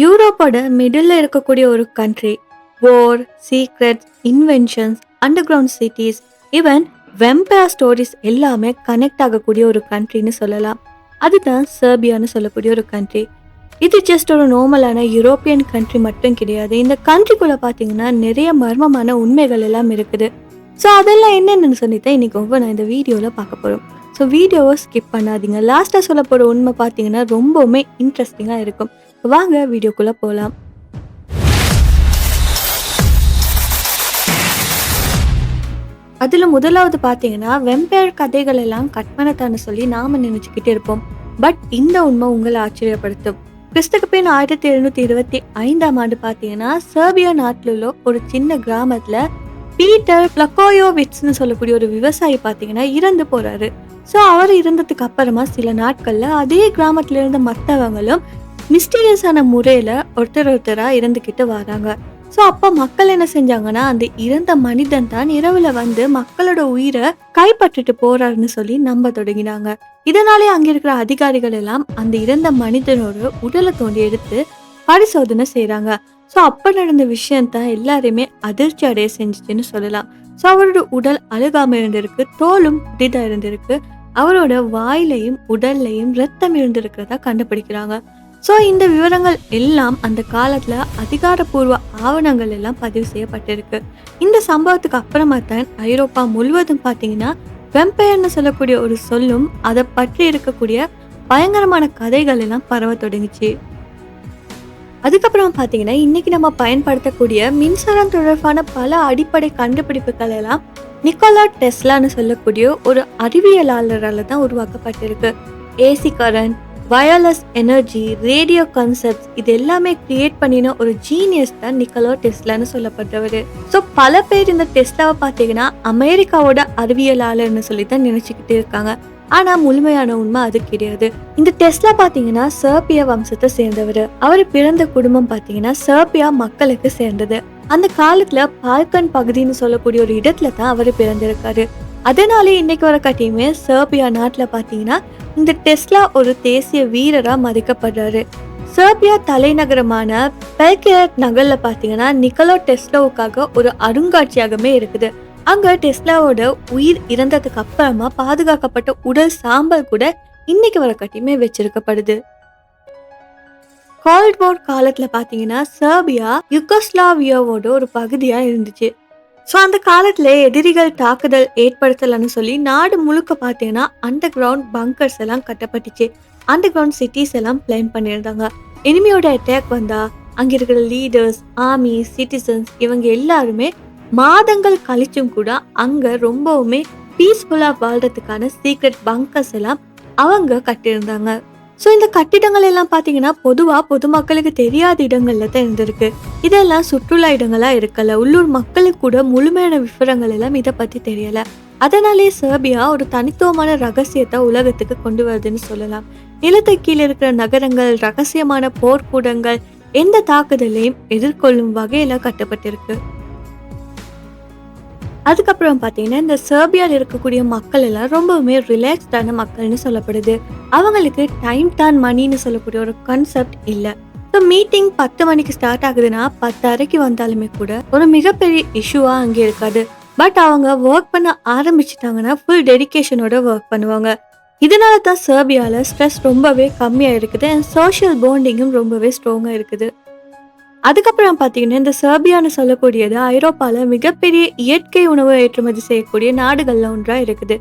யூரோப்போட middle இருக்கக்கூடிய ஒரு country. War, secrets, inventions, underground cities, even vampire stories எல்லாமே connect ஆகக்கூடிய ஒரு கண்ட்ரின்னு சொல்லலாம். அதுதான் செர்பியான்னு சொல்லக்கூடிய ஒரு கண்ட்ரி. இது ஜஸ்ட் ஒரு நார்மலான யூரோப்பியன் கண்ட்ரி மட்டும் கிடையாது. இந்த கண்ட்ரிக்குள்ள பார்த்தீங்கன்னா நிறைய மர்மமான உண்மைகள் எல்லாம் இருக்குது. ஸோ அதெல்லாம் என்னென்னு சொல்லித்தான் இன்னைக்கு நான் இந்த வீடியோவில் பார்க்க போகிறோம். ஸோ வீடியோவை ஸ்கிப் பண்ணாதீங்க. லாஸ்ட்டாக சொல்ல போகிற உண்மை பார்த்தீங்கன்னா ரொம்பவுமே இன்ட்ரெஸ்டிங்காக இருக்கும். வாங்க வீடியோக்குள்ள போலாம். அதுல முதலாவது பாத்தீங்கன்னா வெம்பயர் கதைகள் எல்லாம் கற்பனைத்தான்னு சொல்லி நாம நினைச்சுக்கிட்டு இருப்போம். பட் இந்த உண்மை உங்களை ஆச்சரியப்படுத்தும். கிறிஸ்துக்கு பின் 1725 பாத்தீங்கன்னா செர்பியா நாட்டில் உள்ள ஒரு சின்ன கிராமத்துல பீட்டர் பிளக்கோயோவிட்ஸ்னு சொல்லக்கூடிய ஒரு விவசாயி பாத்தீங்கன்னா இறந்து போறாரு. ஸோ அவர் இருந்ததுக்கு அப்புறமா சில நாட்கள்ல அதே கிராமத்துல இருந்த மற்றவங்களும் மிஸ்டீரியஸான முறையில ஒருத்தரா இறந்துகிட்டு வராங்க. ஸோ அப்ப மக்கள் என்ன செஞ்சாங்கன்னா, அந்த இறந்த மனிதன் தான் இரவுல வந்து மக்களோட உயிரை கைப்பற்றிட்டு போறாருன்னு சொல்லி நம்ப தொடங்கினாங்க. இதனாலே அங்க இருக்கிற அதிகாரிகள் எல்லாம் அந்த இறந்த மனிதனோட உடலை தோண்டி எடுத்து பரிசோதனை செய்யறாங்க. ஸோ அப்ப நடந்த விஷயம் தான் எல்லாருமே அதிர்ச்சி அடைய செஞ்சுச்சுன்னு சொல்லலாம். ஸோ அவரோட உடல் அழுகாம இருந்திருக்கு, தோலும் புதிதா இருந்திருக்கு, அவரோட வாயிலையும் உடல்லையும் ரத்தம் இருந்திருக்கிறதா கண்டுபிடிக்கிறாங்க. ஸோ இந்த விவரங்கள் எல்லாம் அந்த காலத்துல அதிகாரப்பூர்வ ஆவணங்கள் எல்லாம் பதிவு செய்யப்பட்டிருக்கு. இந்த சம்பவத்துக்கு அப்புறமா தான் ஐரோப்பா முழுவதும் பார்த்தீங்கன்னா வெம்பயர்னு சொல்லக்கூடிய ஒரு சொல்லும் அதை பற்றி இருக்கக்கூடிய பயங்கரமான கதைகள் எல்லாம் பரவ தொடங்கிச்சு. அதுக்கப்புறம் பார்த்தீங்கன்னா இன்னைக்கு நம்ம பயன்படுத்தக்கூடிய மின்சாரம் தொடர்பான பல அடிப்படை கண்டுபிடிப்புகள் எல்லாம் நிக்கோலா டெஸ்லான்னு சொல்லக்கூடிய ஒரு அறிவியலாளரால தான் உருவாக்கப்பட்டிருக்கு. AC current, wireless energy, radio concepts இது எல்லாமே கிரியேட் பண்ணின ஒரு ஜீனியஸ் தான் நிக்கோலா டெஸ்லான்னு சொல்லப்பட்டவர். ஸோ பல பேர் இந்த டெஸ்லாவை பார்த்தீங்கன்னா அமெரிக்காவோட அறிவியலாளர்னு சொல்லி தான் நினைச்சுக்கிட்டு இருக்காங்க. ஆனா முழுமையான உண்மை அது கிடையாது. இந்த டெஸ்லா பாத்தீங்கன்னா செர்பியா வம்சத்தை சேர்ந்தவர். அவர் பிறந்த குடும்பம் பாத்தீங்கன்னா செர்பியா மக்களுக்கு சேர்ந்தது. அந்த காலத்துல பால்கன் பகுதின்னு சொல்லக்கூடிய ஒரு இடத்துல தான் அவர் பிறந்திருக்காரு. அதனாலே இன்னைக்கு வர கட்டியுமே செர்பியா நாட்டுல பாத்தீங்கன்னா இந்த டெஸ்லா ஒரு தேசிய வீரரா மதிக்கப்படுறாரு. செர்பியா தலைநகரமான பெல்கிரேட் நகர்ல பாத்தீங்கன்னா நிக்கோலா டெஸ்லாவுக்காக ஒரு அருங்காட்சியகமே இருக்குது. அங்க டெஸ்லாவோட உயிர் இறந்ததுக்கு அப்புறமா பாதுகாக்கப்பட்ட உடல் சாம்பல் கூட இன்னைக்கு வர கட்டியுமே வச்சிருக்கப்படுது. கோல்ட் வார் காலத்துல பாத்தீங்கன்னா செர்பியா யுகோஸ்லாவியாவோட ஒரு பகுதியா இருந்துச்சு. ஸோ அந்த காலத்துல எதிரிகள் தாக்குதல் ஏற்படுத்தலன்னு சொல்லி நாடு முழுக்க பார்த்தீங்கன்னா அண்டர் கிரவுண்ட் பங்கர்ஸ் எல்லாம் கட்டப்பட்டுச்சு. அண்டர் கிரவுண்ட் சிட்டிஸ் எல்லாம் பிளான் பண்ணியிருந்தாங்க. எனிமியோட அட்டாக் வந்தா அங்க இருக்கிற லீடர்ஸ், ஆர்மி, சிட்டிசன்ஸ் இவங்க எல்லாருமே மாதங்கள் கழிச்சும் கூட அங்க ரொம்பவுமே பீஸ்ஃபுல்லா வாழ்றதுக்கான சீக்ரெட் பங்கர்ஸ் எல்லாம் அவங்க கட்டியிருந்தாங்க. ஸோ இந்த கட்டிடங்கள் எல்லாம் பார்த்தீங்கன்னா பொதுவாக பொதுமக்களுக்கு தெரியாத இடங்கள்ல தான் இருந்திருக்கு. இதெல்லாம் சுற்றுலா இடங்களா இருக்கல. உள்ளூர் மக்களுக்கு கூட முழுமையான விவரங்கள் எல்லாம் இதை பத்தி தெரியல. அதனாலே செர்பியா ஒரு தனித்துவமான ரகசியத்தை உலகத்துக்கு கொண்டு வருதுன்னு சொல்லலாம். நிலத்தை கீழே இருக்கிற நகரங்கள், ரகசியமான போர்க்கூடங்கள் எந்த தாக்குதலையும் எதிர்கொள்ளும் வகையில கட்டப்பட்டிருக்கு. அதுக்கப்புறம் பார்த்தீங்கன்னா இந்த செர்பியாவில் இருக்கக்கூடிய மக்கள் எல்லாம் ரொம்பவுமே ரிலாக்ஸ்டான மக்கள்னு சொல்லப்படுது. அவங்களுக்கு டைம் தான் மணின்னு சொல்லக்கூடிய ஒரு கான்செப்ட் இல்லை. ஸோ மீட்டிங் 10 மணிக்கு ஸ்டார்ட் ஆகுதுன்னா 10:30 வந்தாலுமே கூட ஒரு மிகப்பெரிய இஷ்யூவா அங்கே இருக்காது. பட் அவங்க ஒர்க் பண்ண ஆரம்பிச்சிட்டாங்கன்னா ஃபுல் டெடிகேஷனோட ஒர்க் பண்ணுவாங்க. இதனால தான் செர்பியாவில் ஸ்ட்ரெஸ் ரொம்பவே கம்மியாக இருக்குது அண்ட் சோஷியல் பாண்டிங்கும் ரொம்பவே ஸ்ட்ராங்காக இருக்குது. அதுக்கப்புறம் பார்த்தீங்கன்னா இந்த செர்பியான்னு சொல்லக்கூடியது ஐரோப்பாவில் மிகப்பெரிய இயற்கை உணவு ஏற்றுமதி செய்யக்கூடிய நாடுகள்ல ஒன்றா இருக்குது.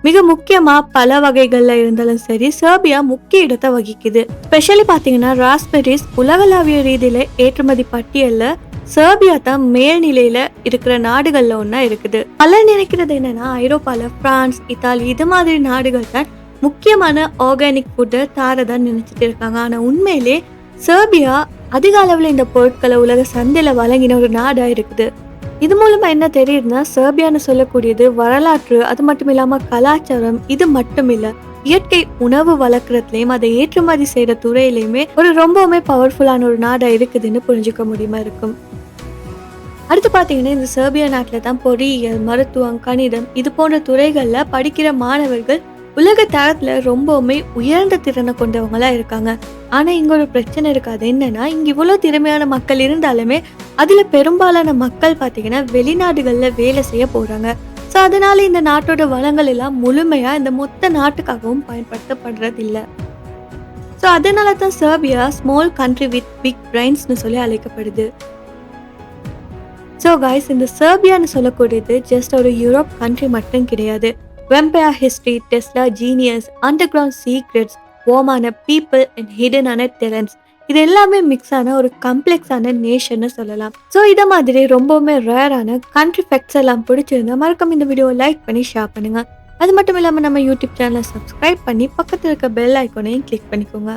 மிக முக்கியமா பல வகைகள்ல இருந்தாலும் சரி செர்பியா முக்கிய இடத்தை வகிக்குது. ஸ்பெஷலி பார்த்தீங்கன்னா ராஸ்பெரிஸ் உலகளாவிய ரீதியில ஏற்றுமதி பட்டியல்ல செர்பியா தான் மேல்நிலையில இருக்கிற நாடுகள்ல ஒன்னா இருக்குது. பல நினைக்கிறது என்னன்னா ஐரோப்பால பிரான்ஸ், இத்தாலி இது மாதிரி நாடுகள் தான் முக்கியமான ஆர்கானிக் ஃபுட்டை தாரதான் நினைச்சிட்டு இருக்காங்க. ஆனா உண்மையிலே செர்பியா அதிக அளவில் இந்த பொருட்களை உலக சந்தையில வழங்கின ஒரு நாடா இருக்குது. இது மூலமா என்ன தெரியுதுன்னா செர்பியான்னு சொல்லக்கூடியது வரலாற்று, அது மட்டும் இல்லாம கலாச்சாரம், இது மட்டும் இல்ல இயற்கை உணவு வளர்க்கறதுலயும் அதை ஏற்றுமதி செய்யற துறையிலயுமே ஒரு ரொம்பவுமே பவர்ஃபுல்லான ஒரு நாடா இருக்குதுன்னு புரிஞ்சுக்க முடியுமா இருக்கும். அடுத்து பாத்தீங்கன்னா இந்த செர்பியா நாட்டுல தான் பொறியியல், மருத்துவம், கணிதம் இது போன்ற துறைகள்ல படிக்கிற மாணவர்கள் உலக தரத்துல ரொம்பவுமே உயர்ந்த திறனை கொண்டவங்களா இருக்காங்க. ஆனா இங்க ஒரு பிரச்சனை இருக்கு. அது என்னன்னா, இங்க இவ்வளோ திறமையான மக்கள் இருந்தாலுமே அதுல பெரும்பாலான மக்கள் பாத்தீங்கன்னா வெளிநாடுகள்ல வேலை செய்ய போறாங்க. ஸோ அதனால இந்த நாட்டோட வளங்கள் எல்லாம் முழுமையா இந்த மொத்த நாட்டுக்காகவும் பயன்படுத்தப்படுறது இல்ல. ஸோ அதனால தான் Serbia small country with big பிரைன்ஸ்னு சொல்லி அழைக்கப்படுது. ஸோ கைஸ், இந்த செர்பியான்னு சொல்லக்கூடியது ஜஸ்ட் ஒரு யூரோப் கண்ட்ரி மட்டும் கிடையாது. Vampire history, Tesla genius, underground secrets, வார்மான பீப்புள் அண்ட் ஹிடனான டேலண்ட்ஸ், இது எல்லாமே மிக்ஸ் ஆன ஒரு கம்ப்ளெக்ஸான நேஷன்னு சொல்லலாம். ஸோ இதை மாதிரி ரொம்பவுமே ரேரான கண்ட்ரி ஃபேக்ட்ஸ் எல்லாம் பிடிச்சிருந்தா மறக்காம இந்த வீடியோவை லைக் பண்ணி ஷேர் பண்ணுங்க. அது மட்டும் இல்லாமல் நம்ம யூடியூப் சேனலை சப்ஸ்கிரைப் பண்ணி பக்கத்தில் இருக்க பெல் ஐக்கானையும் கிளிக் பண்ணிக்கோங்க.